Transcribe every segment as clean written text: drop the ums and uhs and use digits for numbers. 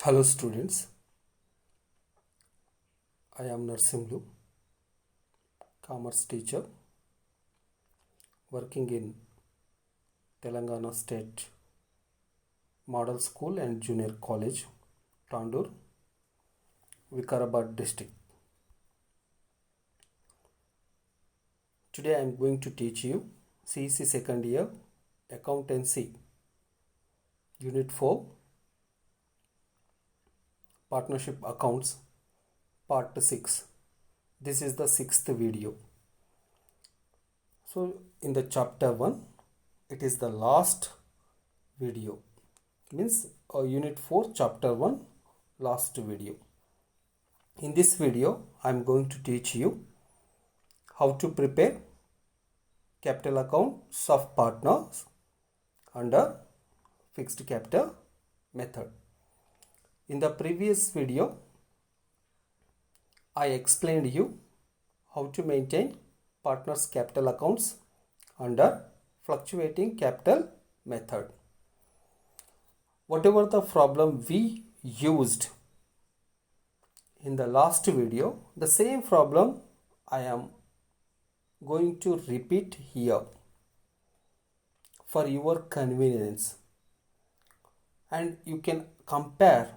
Hello students, I am Narsimlu, commerce teacher working in Telangana State Model School and Junior College, Tandur, Vikarabad district. Today I am going to teach you CEC second year Accountancy Unit 4 Partnership Accounts Part 6. This is the sixth video. So in the chapter 1, it is the last video. Means Unit 4 chapter 1 last video. In this video, I am going to teach you how to prepare capital accounts of partners under fixed capital method. In the previous video, I explained you how to maintain partners capital accounts under fluctuating capital method. Whatever the problem we used in the last video, the same problem I am going to repeat here for your convenience, and you can compare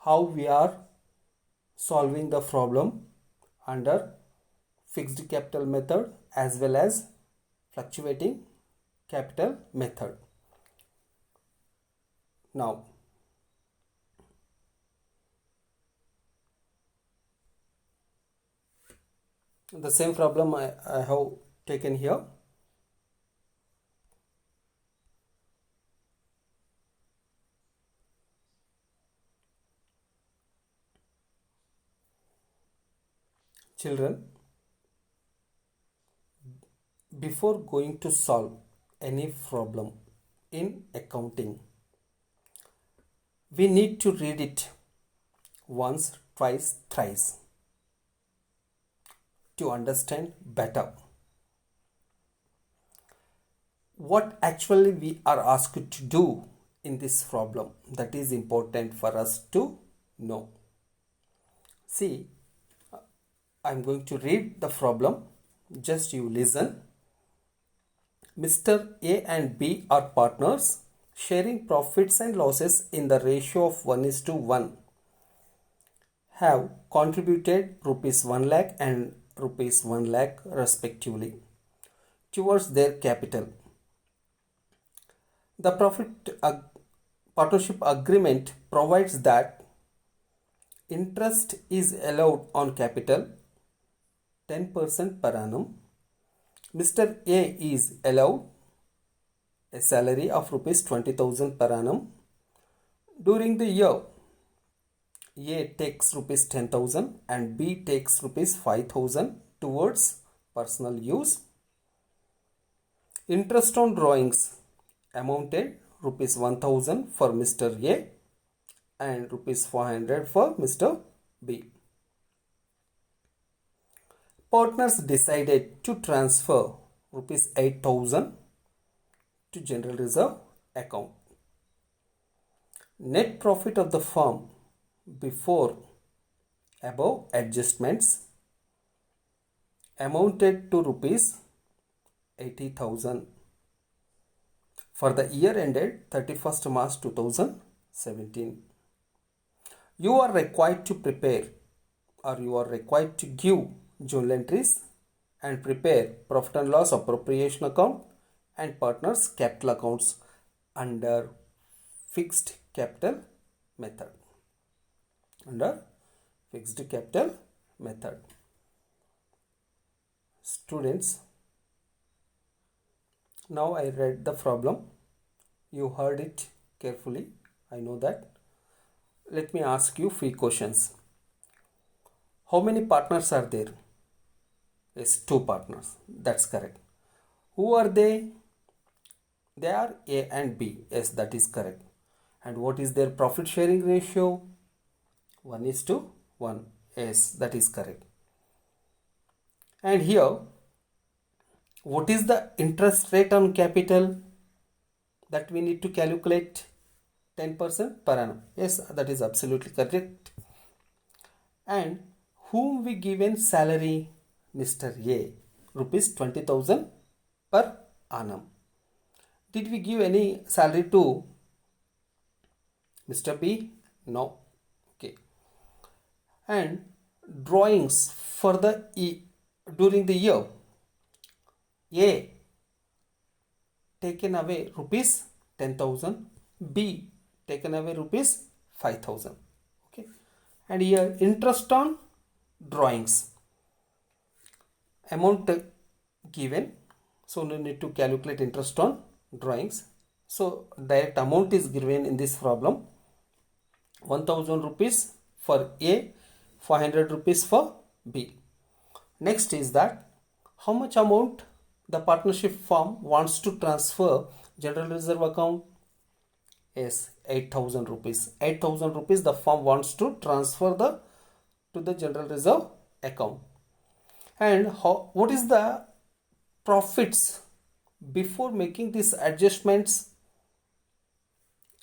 how we are solving the problem under fixed capital method as well as fluctuating capital method. Now, the same problem I have taken here. Children, before going to solve any problem in accounting, we need to read it once, twice, thrice to understand better what actually we are asked to do in this problem. That is important for us to know. See, I am going to read the problem. Just you listen. Mr. A and B are partners sharing profits and losses in the ratio of 1:1. Have contributed rupees 1 lakh and rupees 1 lakh respectively towards their capital. The partnership agreement provides that interest is allowed on capital 10% per annum. Mr. A is allowed a salary of rupees 20,000 per annum. During the year, A takes rupees 10,000 and B takes rupees 5,000 towards personal use. Interest on drawings amounted rupees 1,000 for Mr. A and rupees 400 for Mr. B. Partners decided to transfer rupees 8,000 to general reserve account. Net profit of the firm before above adjustments amounted to rupees 80,000 for the year ended 31st March 2017. You are required to prepare, or you are required to give journal entries and prepare profit and loss appropriation account and partners capital accounts under fixed capital method. Under fixed capital method. Students, now I read the problem. You heard it carefully. I know that. Let me ask you few questions. How many partners are there? Yes, 2 partners. That's correct. Who are they? They are A and B. Yes, that is correct. And what is their profit sharing ratio? 1:1. Yes, that is correct. And here, what is the interest rate on capital that we need to calculate? 10% per annum. Yes, that is absolutely correct. And whom we given salary? Mr. A, rupees 20,000 per annum. Did we give any salary to Mr. B? No. Okay. And drawings for the during the year. A taken away rupees 10,000. B taken away rupees 5,000. Okay. And here interest on drawings. Amount given. So no need to calculate interest on drawings. So direct amount is given in this problem. 1,000 rupees for A, 500 rupees for B. Next is that how much amount the partnership firm wants to transfer general reserve account? Yes, 8,000 rupees. 8,000 rupees the firm wants to transfer to the general reserve account. And what is the profits before making these adjustments?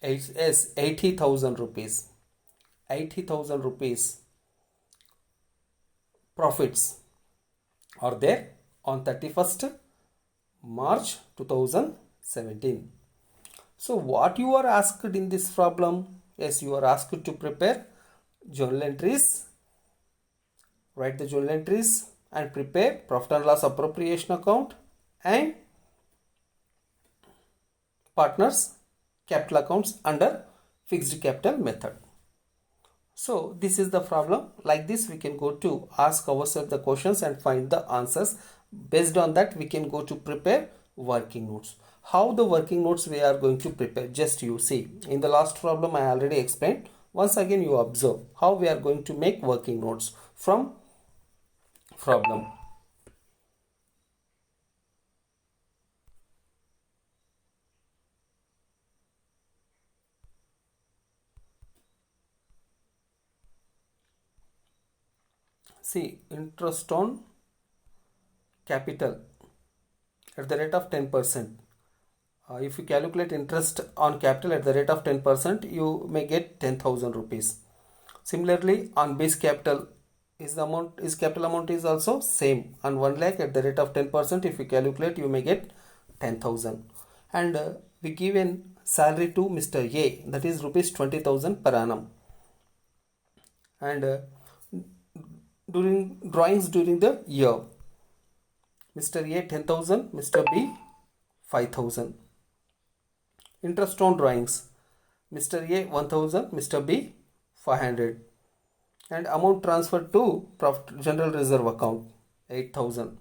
Yes, 80,000 rupees. 80,000 rupees profits are there on 31st March 2017. So what you are asked in this problem? Yes, you are asked to prepare journal entries, write the journal entries and prepare profit and loss appropriation account and partners capital accounts under fixed capital method. So this is the problem. Like this we can go to ask ourselves the questions and find the answers. Based on that we can go to prepare working notes. How the working notes we are going to prepare? Just you see. In the last problem I already explained. Once again you observe how we are going to make working notes from problem. See, interest on capital at the rate of 10%. If you calculate interest on capital at the rate of 10%, you may get 10,000 rupees. Similarly, on base capital, capital amount is also same. On 1 lakh at the rate of 10%, if you calculate, you may get 10,000. And we given salary to Mr. A, that is rupees 20,000 per annum. And during drawings during the year, Mr. A 10,000, Mr. B 5,000. Interest on drawings, Mr. A 1,000, Mr. B 500. And amount transferred to general reserve account 8,000.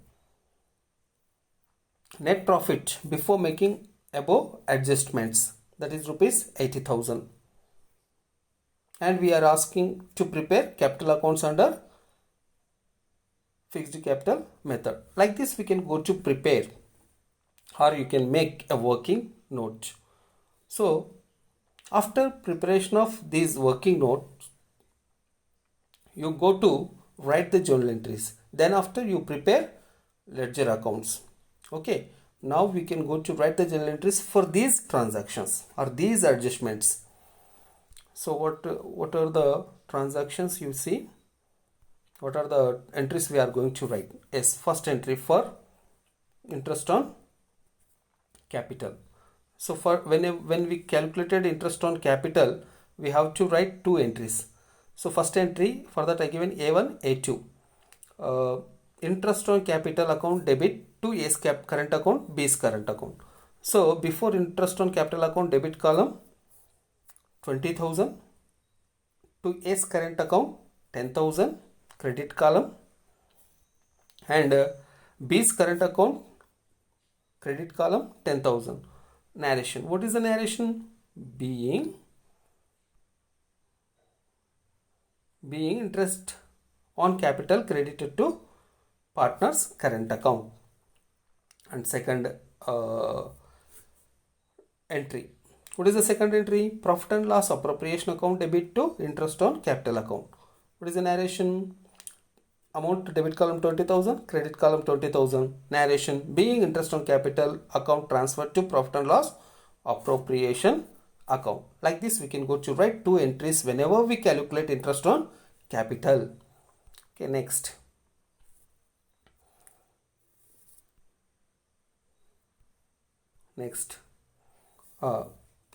Net profit before making above adjustments, that is rupees 80,000. And we are asking to prepare capital accounts under fixed capital method. Like this we can go to prepare, or you can make a working note. So after preparation of these working notes, you go to write the journal entries. Then after you prepare ledger accounts. Okay, now we can go to write the journal entries for these transactions or these adjustments. So what are the transactions you see? What are the entries we are going to write? Yes, first entry for interest on capital. So for when we calculated interest on capital, we have to write two entries. So first entry, for that I given A1, A2. Interest on capital account debit to A's current account, B's current account. So before interest on capital account debit column 20,000, to A's current account 10,000 credit column, and B's current account credit column 10,000. Narration. What is the narration? Being interest on capital credited to partner's current account. And second entry. What is the second entry? Profit and loss appropriation account debit to interest on capital account. What is the narration? Amount debit column 20,000, credit column 20,000. Narration. Being interest on capital account transferred to profit and loss appropriation account. Like this, we can go to write two entries whenever we calculate interest on capital. Okay, next.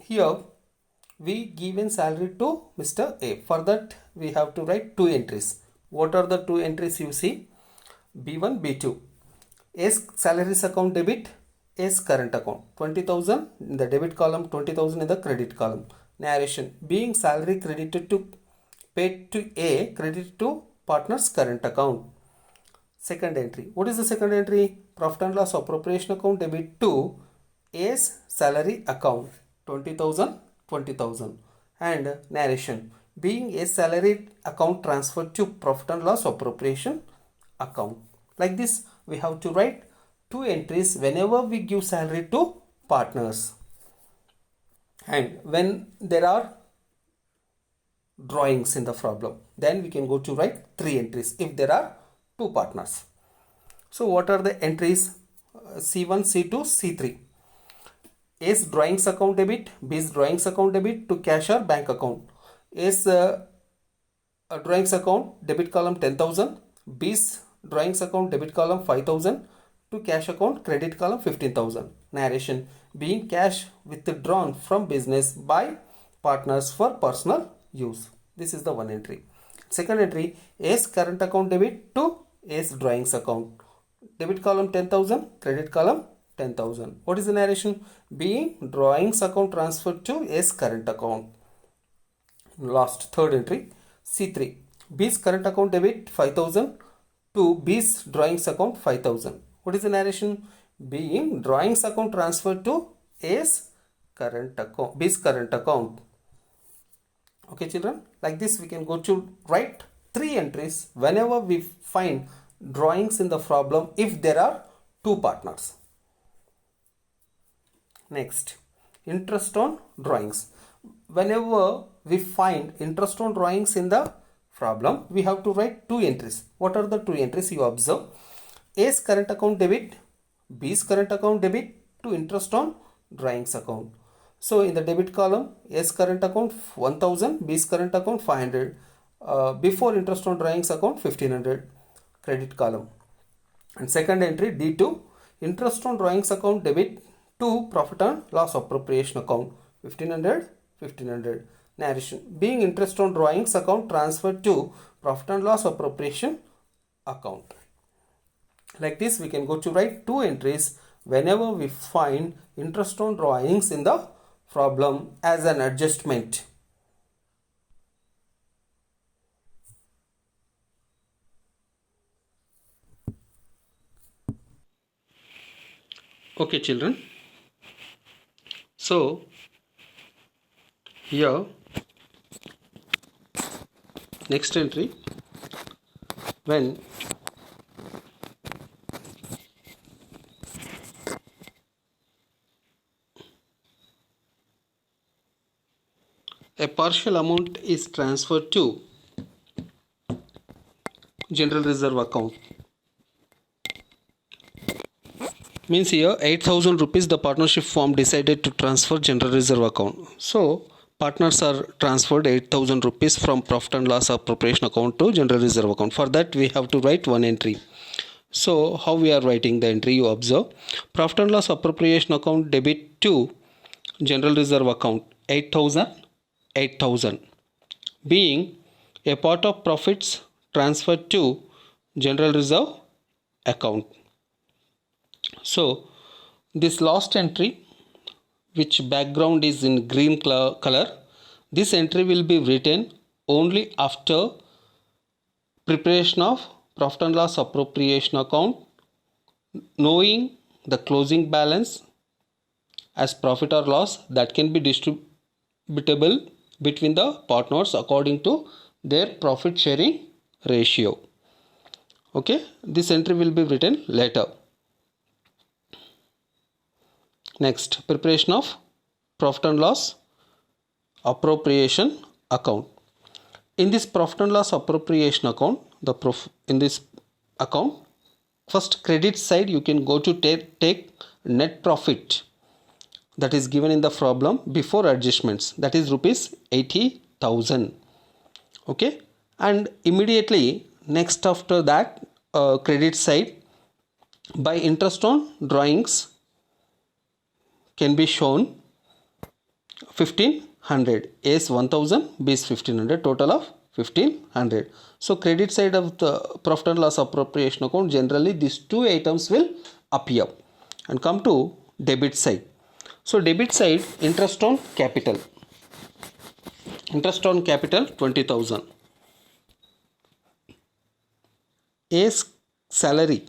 Here we given salary to Mr. A. For that, we have to write two entries. What are the two entries you see? B1, B2. A's salaries account debit, A's current account. 20,000 in the debit column, 20,000 in the credit column. Narration. Being salary credited to paid to A, credited to partner's current account. Second entry. What is the second entry? Profit and loss appropriation account debit to A's salary account. 20,000, 20,000. And narration. Being A's salary account transferred to profit and loss appropriation account. Like this, we have to write two entries whenever we give salary to partners. And when there are drawings in the problem, then we can go to write three entries if there are two partners. So what are the entries? C1, C2, C3. A's drawings account debit, B's drawings account debit to cash or bank account. A's drawings account debit column 10,000, B's drawings account debit column 5,000 to cash account credit column 15,000. Narration. Being cash withdrawn from business by partners for personal use. This is the one entry. Second entry. A's current account debit to A's drawings account. Debit column 10,000, credit column 10,000. What is the narration? Being drawings account transferred to A's current account. Last third entry. C3. B's current account debit 5,000 to B's drawings account 5,000. What is the narration? Being drawings account transferred to A's current account, B's current account. Okay, children. Like this, we can go to write three entries whenever we find drawings in the problem if there are two partners. Next, interest on drawings. Whenever we find interest on drawings in the problem, we have to write two entries. What are the two entries? You observe. A's current account debit, B's current account debit to interest on drawings account. So in the debit column, A's current account 1,000, B's current account 500. Before interest on drawings account 1,500, credit column. And second entry D2, interest on drawings account debit to profit and loss appropriation account 1,500, 1,500. Narration. Being interest on drawings account transferred to profit and loss appropriation account. Like this, we can go to write two entries whenever we find interest on drawings in the problem as an adjustment. Okay, children. So here next entry, when a partial amount is transferred to general reserve account, means here 8,000 rupees the partnership firm decided to transfer general reserve account. So partners are transferred 8,000 rupees from profit and loss appropriation account to general reserve account. For that, we have to write one entry. So how we are writing the entry? You observe. Profit and loss appropriation account debit to general reserve account 8,000, 8,000, being a part of profits transferred to general reserve account. So this last entry, which background is in green color, this entry will be written only after preparation of profit and loss appropriation account, knowing the closing balance as profit or loss that can be distributable between the partners according to their profit sharing ratio. Okay, this entry will be written later. Next, preparation of profit and loss appropriation account. In this profit and loss appropriation account, in this account, first credit side you can go to take net profit. that is given in the problem before adjustments, that is rupees 80,000. Okay, and immediately next after that, credit side, by interest on drawings can be shown 1500, A is 1000, B is 1500, total of 1500. So credit side of the profit and loss appropriation account, generally these two items will appear. And come to debit side. So debit side, interest on capital. Interest on capital 20,000. A's salary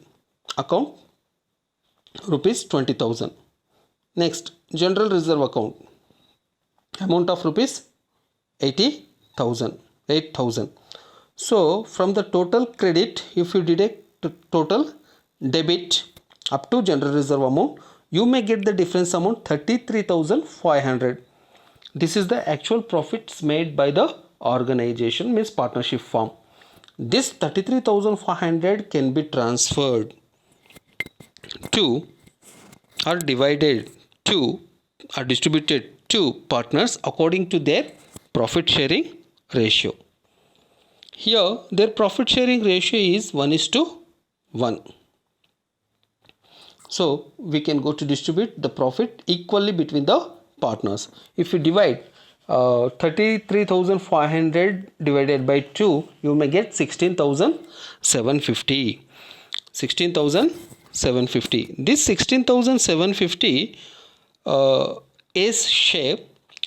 account rupees 20,000. Next, general reserve account, amount of rupees 80,000. So from the total credit, if you deduct total debit up to general reserve amount, you may get the difference amount 33,500. This is the actual profits made by the organization, means partnership firm. This 33,500 can be transferred to or divided to or distributed to partners according to their profit sharing ratio. Here their profit sharing ratio is 1:1. So we can go to distribute the profit equally between the partners. If you divide 33,500 divided by 2, you may get 16,750. 16,750. This 16,750 A's share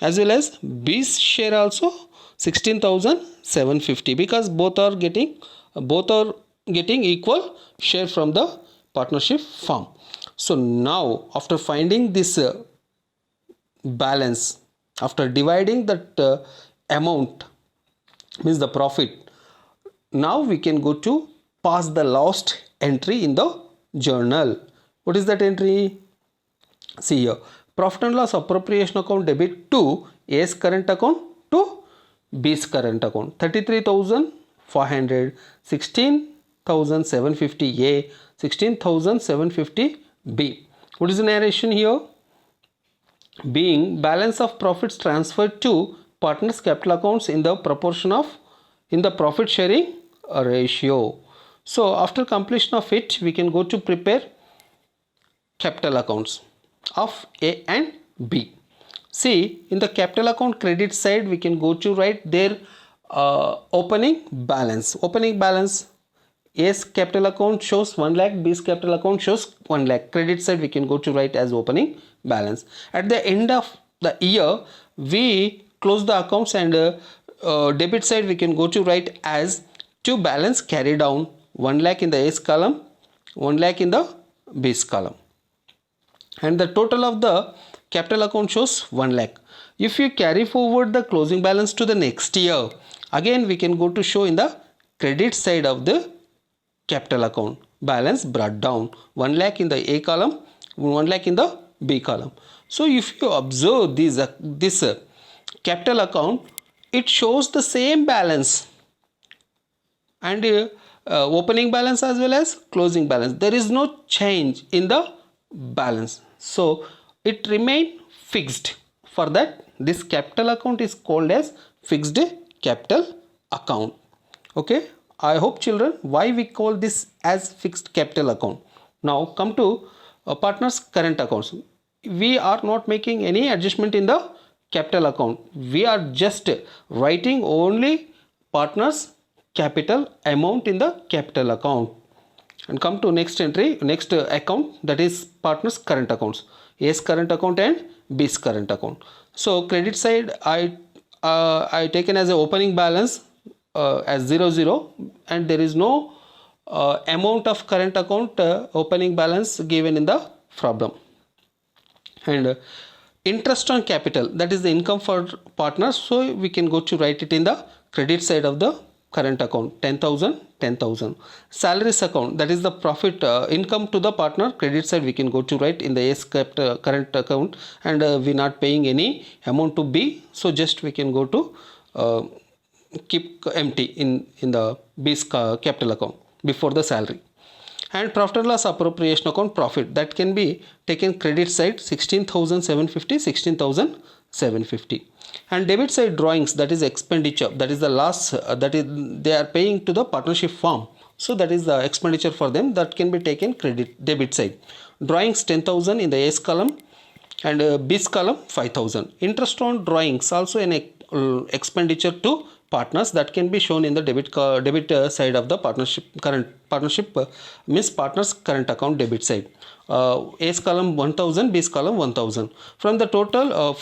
as well as B's share also 16,750, because both are getting equal share from the partnership firm. So now after finding this balance, after dividing that amount, means the profit, now we can go to pass the last entry in the journal. What is that entry? See here, profit and loss appropriation account debit to A's current account to B's current account. 33,500, 16,750 A, 16,750 B. What is the narration here? Being balance of profits transferred to partners' capital accounts in the proportion of in the profit sharing ratio. So after completion of it, we can go to prepare capital accounts of A and B. See, in the capital account credit side, we can go to write their opening balance. Opening balance, A's capital account shows 1 lakh, B's capital account shows 1 lakh. Credit side we can go to write as opening balance. At the end of the year, we close the accounts, and debit side we can go to write as to balance carry down, 1 lakh in the A's column, 1 lakh in the B's column. And the total of the capital account shows 1 lakh. If you carry forward the closing balance to the next year, again we can go to show in the credit side of the capital account balance brought down, 1 lakh in the A column, 1 lakh in the B column. So if you observe this capital account, it shows the same balance, and opening balance as well as closing balance. There is no change in the balance, so it remain fixed. For that, this capital account is called as fixed capital account. Okay, I hope children why we call this as fixed capital account. Now come to partners current accounts. We are not making any adjustment in the capital account. We are just writing only partners capital amount in the capital account. And come to next entry, next account, that is partners current accounts, A's current account and B's current account. So credit side I taken as a opening balance as 00, and there is no amount of current account opening balance given in the problem. And interest on capital, that is the income for partners, so we can go to write it in the credit side of the current account, 10,000. Salaries account, that is the profit income to the partner, credit side we can go to write in the A's current account, and we not paying any amount to B, so just we can go to keep empty in the B's capital account before the salary. And profit and loss appropriation account profit, that can be taken credit side 16,750, 16,750. And debit side drawings, that is expenditure, that is the loss that is they are paying to the partnership firm. So that is the expenditure for them, that can be taken credit debit side. Drawings 10,000 in the S column and B's column 5,000. Interest on drawings also an expenditure to partners, that can be shown in the debit side of the partnership means partners current account debit side. A's column 1,000, B's column 1,000. From the total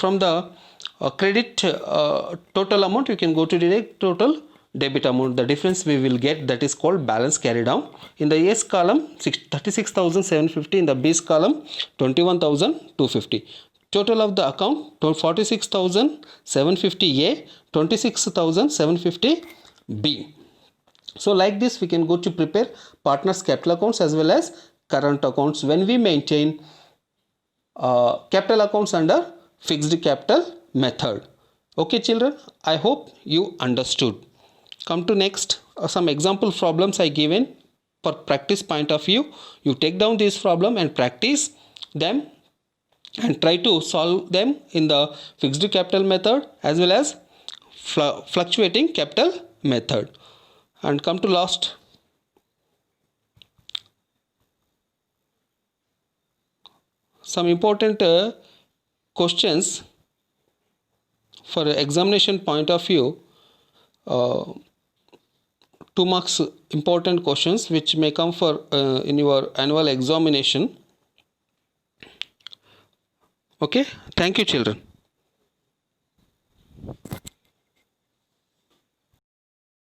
credit total amount, you can go to direct total debit amount. The difference we will get, that is called balance carried down. In the A's column 36,750, in the B's column 21,250. Total of the account 46,750 A, 26,750 B. So like this we can go to prepare partners capital accounts as well as current accounts when we maintain capital accounts under fixed capital method. Okay children, I hope you understood. Come to next, some example problems I given for practice point of view. You take down this problem and practice them and try to solve them in the fixed capital method as well as fluctuating capital method. And come to last, some important questions for examination point of view, 2 marks important questions which may come for in your annual examination. Okay, thank you children.